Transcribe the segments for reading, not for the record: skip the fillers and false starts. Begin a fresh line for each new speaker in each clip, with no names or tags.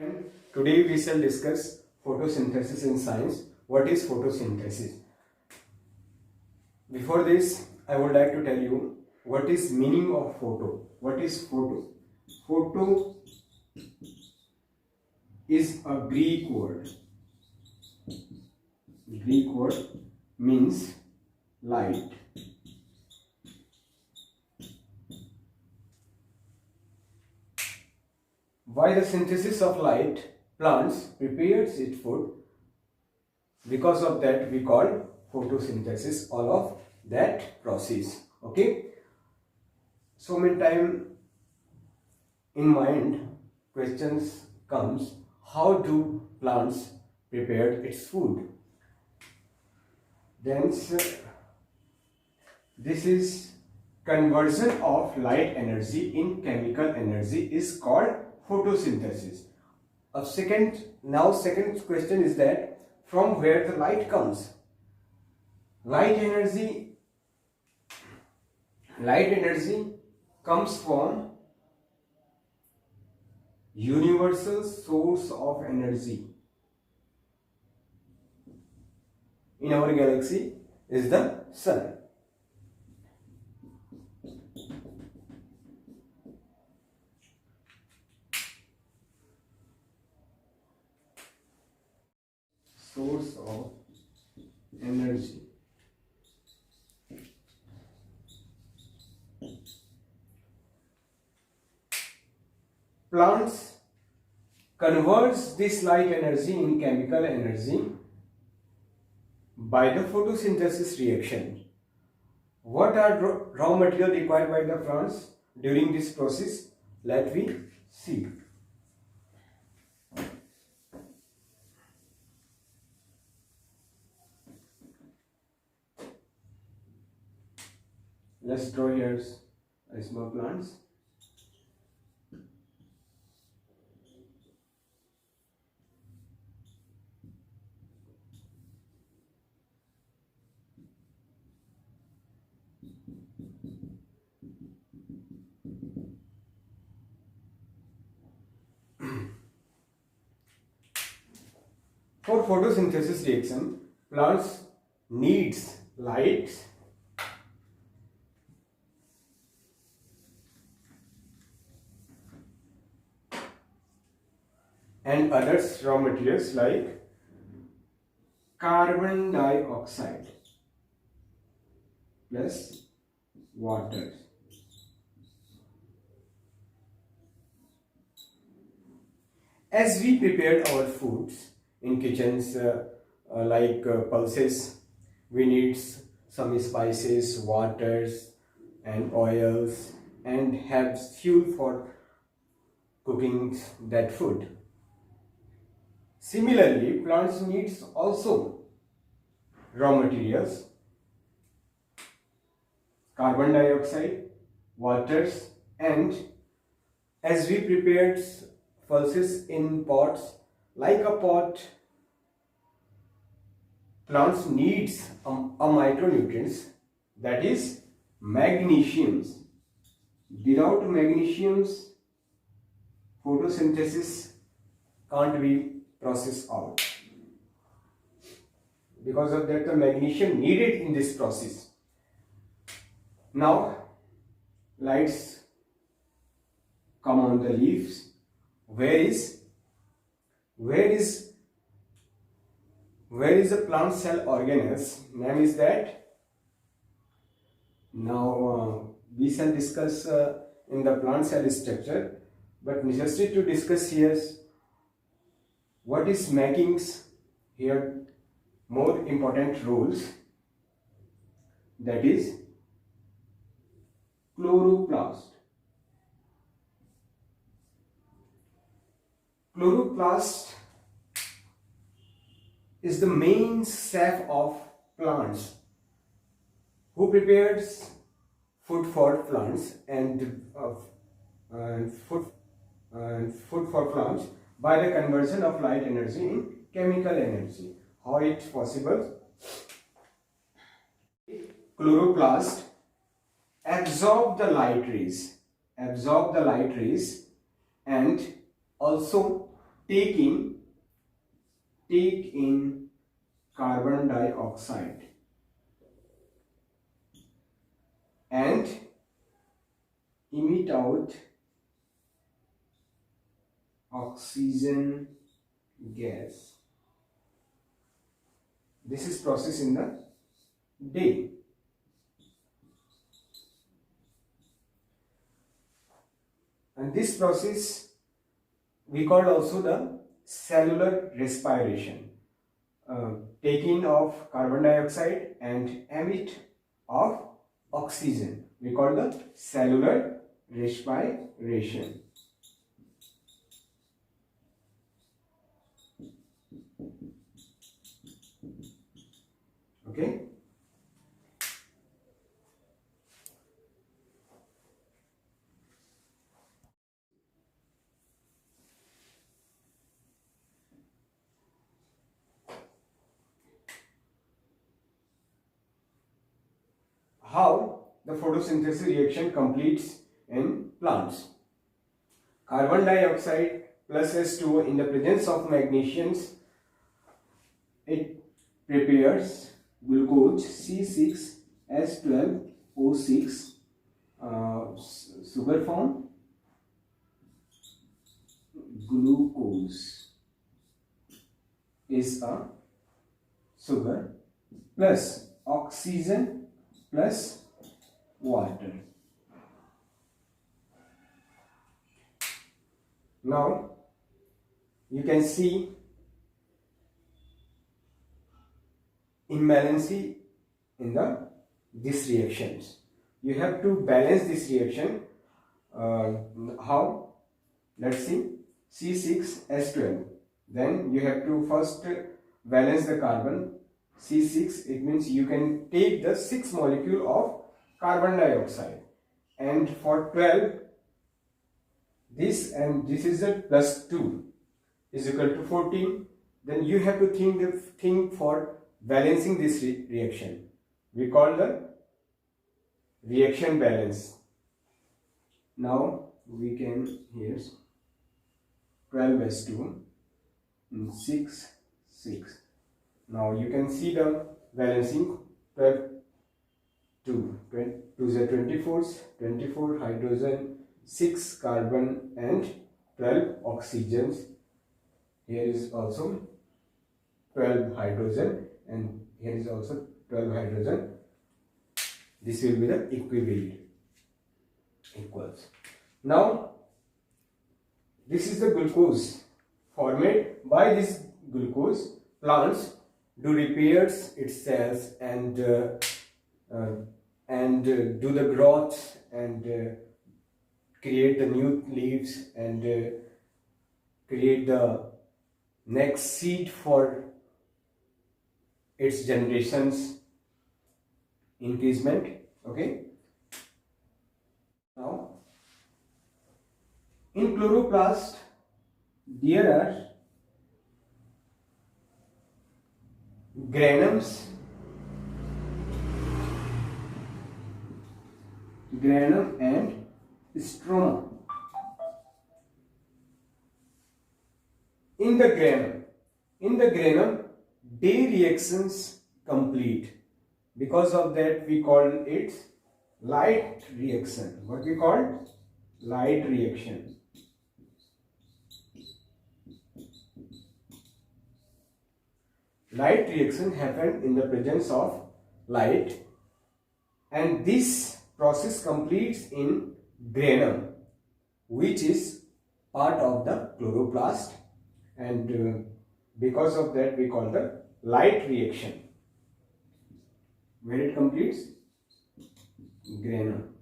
And today we shall discuss photosynthesis in science. What is photosynthesis? Before this, I would like to tell you what is meaning of photo. What is photo? Photo is a Greek word. Greek word means light. By the synthesis of light, plants prepares its food. Because of that, we call photosynthesis all of that process. Okay. So many time in mind questions comes, how do plants prepare its food? Then this is conversion of light energy in chemical energy is called photosynthesis. Second question is that from where the light comes. Light energy comes from universal source of energy in our galaxy is the sun. Source of energy. Plants converts this light energy in chemical energy by the photosynthesis reaction. What are raw material required by the plants during this process? Let me see. Let's draw here small plants. For photosynthesis reaction, plants needs light and other raw materials like carbon dioxide plus water. As we prepared our foods in kitchens pulses, we need some spices, waters and oils and have fuel for cooking that food. Similarly, plants needs also raw materials, carbon dioxide, waters, and as we prepared pulses in pots, like a pot, plants needs a micronutrients, that is magnesiums. Without magnesiums, photosynthesis can't be processed out. Because of that, the magnesium needed in this process. Now, lights come on the leaves. Where is the plant cell organelles? Name is that. Now we shall discuss in the plant cell structure, but necessary to discuss here what is making here more important roles, that is chloroplast. Chloroplast is the main chef of plants who prepares food for plants and food for plants by the conversion of light energy in chemical energy. How it's possible? Chloroplast absorb the light rays and also take in carbon dioxide and emit out oxygen gas. This is process in the day. And this process we call also the cellular respiration. Taking of carbon dioxide and emit of oxygen. We call the cellular respiration. Okay. How the photosynthesis reaction completes in plants. Carbon dioxide plus H2O in the presence of magnesiums, it prepares glucose C6H12O6 sugar form. Glucose is a sugar plus oxygen plus water. Now you can see imbalance in these reactions. You have to balance this reaction. How? Let's see. C6H12. Then you have to first balance the carbon. C6, it means you can take the 6 molecule of carbon dioxide, and for 12 this and this is a plus 2 is equal to 14. Then you have to think the thing for balancing this reaction. We call the reaction balance. Now we can here's 12S2 and 6. Now you can see the balancing. 12 2 is a 24 hydrogen, 6 carbon and 12 oxygens. Here is also 12 hydrogen and here is also 12 hydrogen. This will be the equals. Now this is the glucose formed. By this glucose, plants do repairs its cells and do the growth and create the new leaves and create the next seed for its generations increasement. Okay. Now in chloroplast there are granums, granum and stroma. In the granum, day reactions complete. Because of that, we call it light reaction. What we call light reaction. Light reaction happen in the presence of light, and this process completes in granum, which is part of the chloroplast, and because of that we call the light reaction. Where it completes? Granum.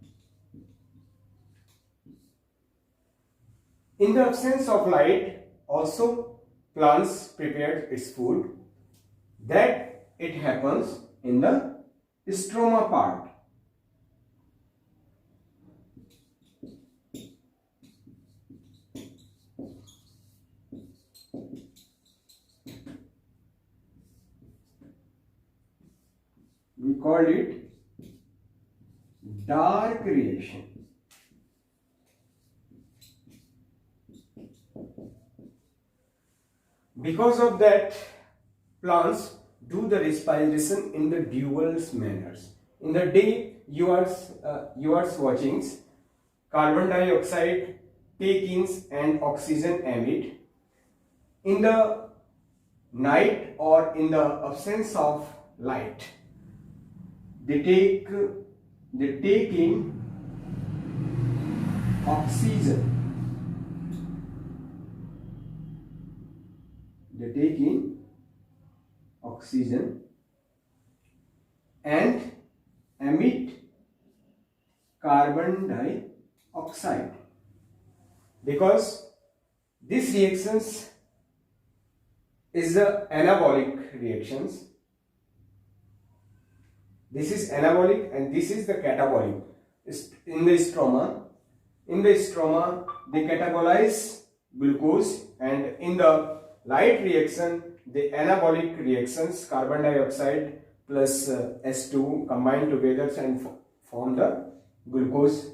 In the absence of light, also plants prepare its food. That it happens in the stroma part. We call it dark reaction. Because of that, plants do the respiration in the dual manners. In the day, you are watching carbon dioxide take in and oxygen emit. In the night or in the absence of light, they take in oxygen. They take in oxygen and emit carbon dioxide. Because these reactions is the anabolic reactions. This is anabolic and this is the catabolic. In the stroma, they catabolize glucose, and in the light reaction, the anabolic reactions, carbon dioxide plus S2 combine together and form the glucose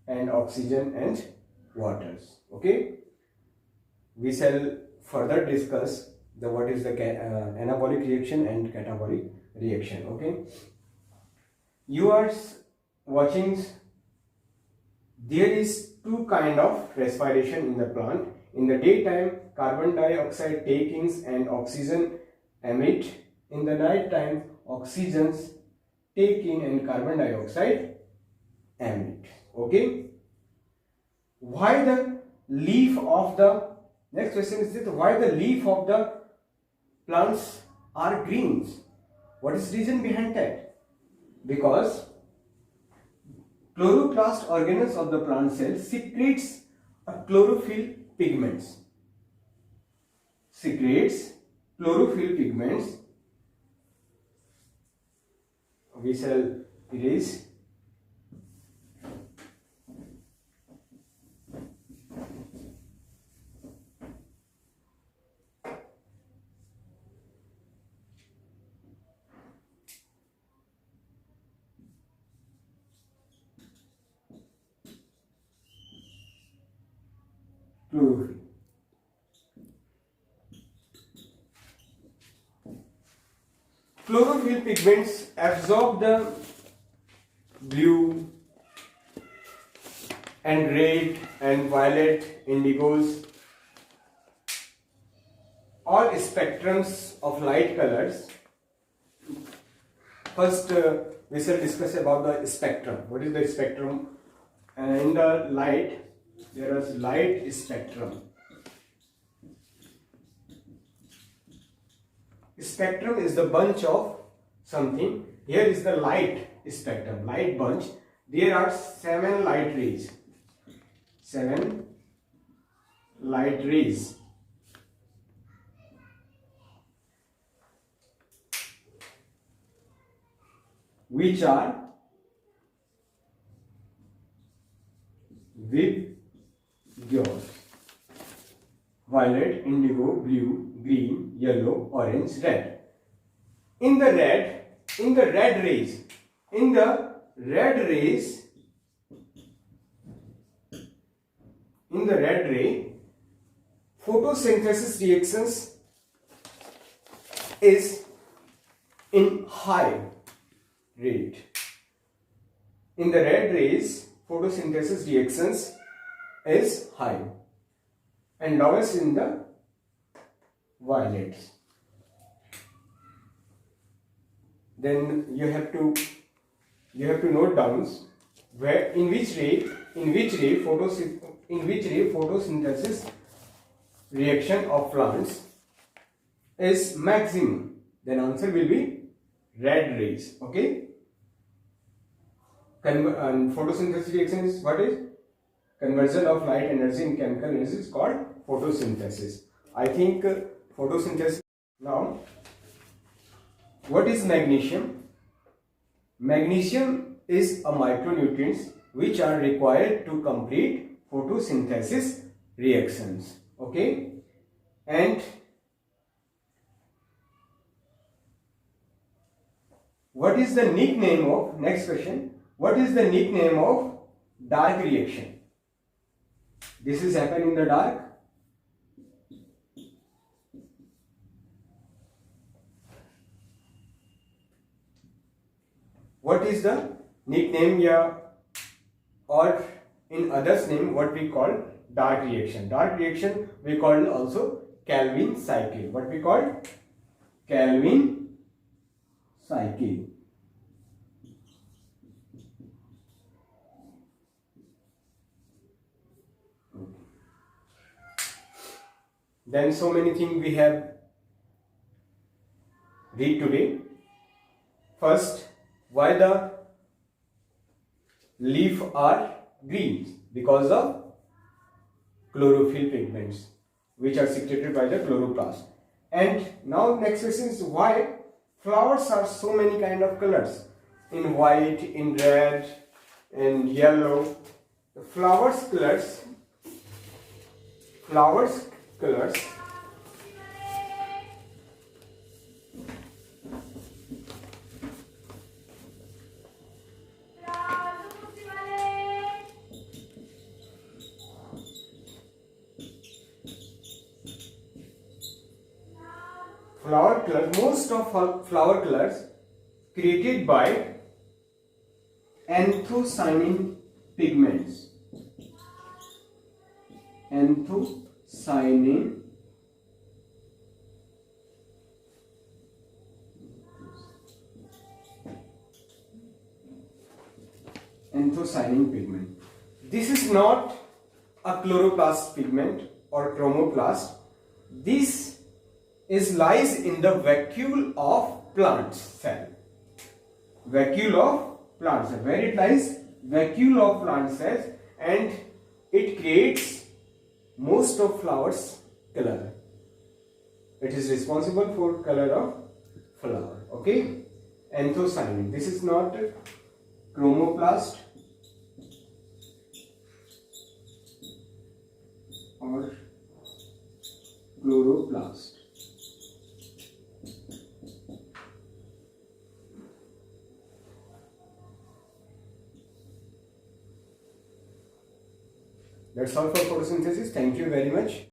and oxygen and waters. Okay, we shall further discuss the what is the anabolic reaction and catabolic reaction. Okay, you are watching. There is two kind of respiration in the plant. In the daytime, carbon dioxide take in and oxygen emit. In the night time, oxygens take in and carbon dioxide emit. Okay, why the leaf of the next question is that why the leaf of the plants are greens? What is reason behind that? Because chloroplast organelles of the plant cell secretes a chlorophyll pigments. We shall erase. Chlorophyll. Chlorophyll pigments absorb the blue and red and violet, indigos, all spectrums of light colors. First, we shall discuss about the spectrum. What is the spectrum? In the light, there is light spectrum. Spectrum is the bunch of something. Here is the light spectrum, light bunch. There are 7 light rays. 7 light rays. Which are Vibgyors. Violet, indigo, blue, green, yellow, orange, red. In the red ray, photosynthesis reactions is in high rate. In the red rays, photosynthesis reactions is high and lowest in the violets. Then you have to note down where in which ray photosynthesis reaction of plants is maximum. Then answer will be red rays. Okay. And photosynthesis reaction is what is? Conversion of light energy in chemical energy is called photosynthesis. I think photosynthesis. Now, what is magnesium? Magnesium is a micronutrient which are required to complete photosynthesis reactions. Okay, and what is the nickname of, next question, what is the nickname of dark reaction? This is happen in the dark. what is the nickname, yeah, or in others name what we call Dark reaction. Dark reaction we call also Calvin cycle. What we call Calvin cycle. Then so many things we have read today. First, why the leaf are green? Because of chlorophyll pigments which are secreted by the chloroplast. And now next question is why flowers are so many kind of colors, in white, in red, in yellow. The flowers colors most of flower colors created by anthocyanin pigments. Anthocyanin pigment. This is not a chloroplast pigment or chromoplast. This lies in the vacuole of plant cell. Vacuole of plant cell. Where it lies? Vacuole of plant cells, and it creates most of flowers color. It is responsible for color of flower. Okay? Anthocyanin. This is not chromoplast or chloroplast. That's all for photosynthesis. Thank you very much.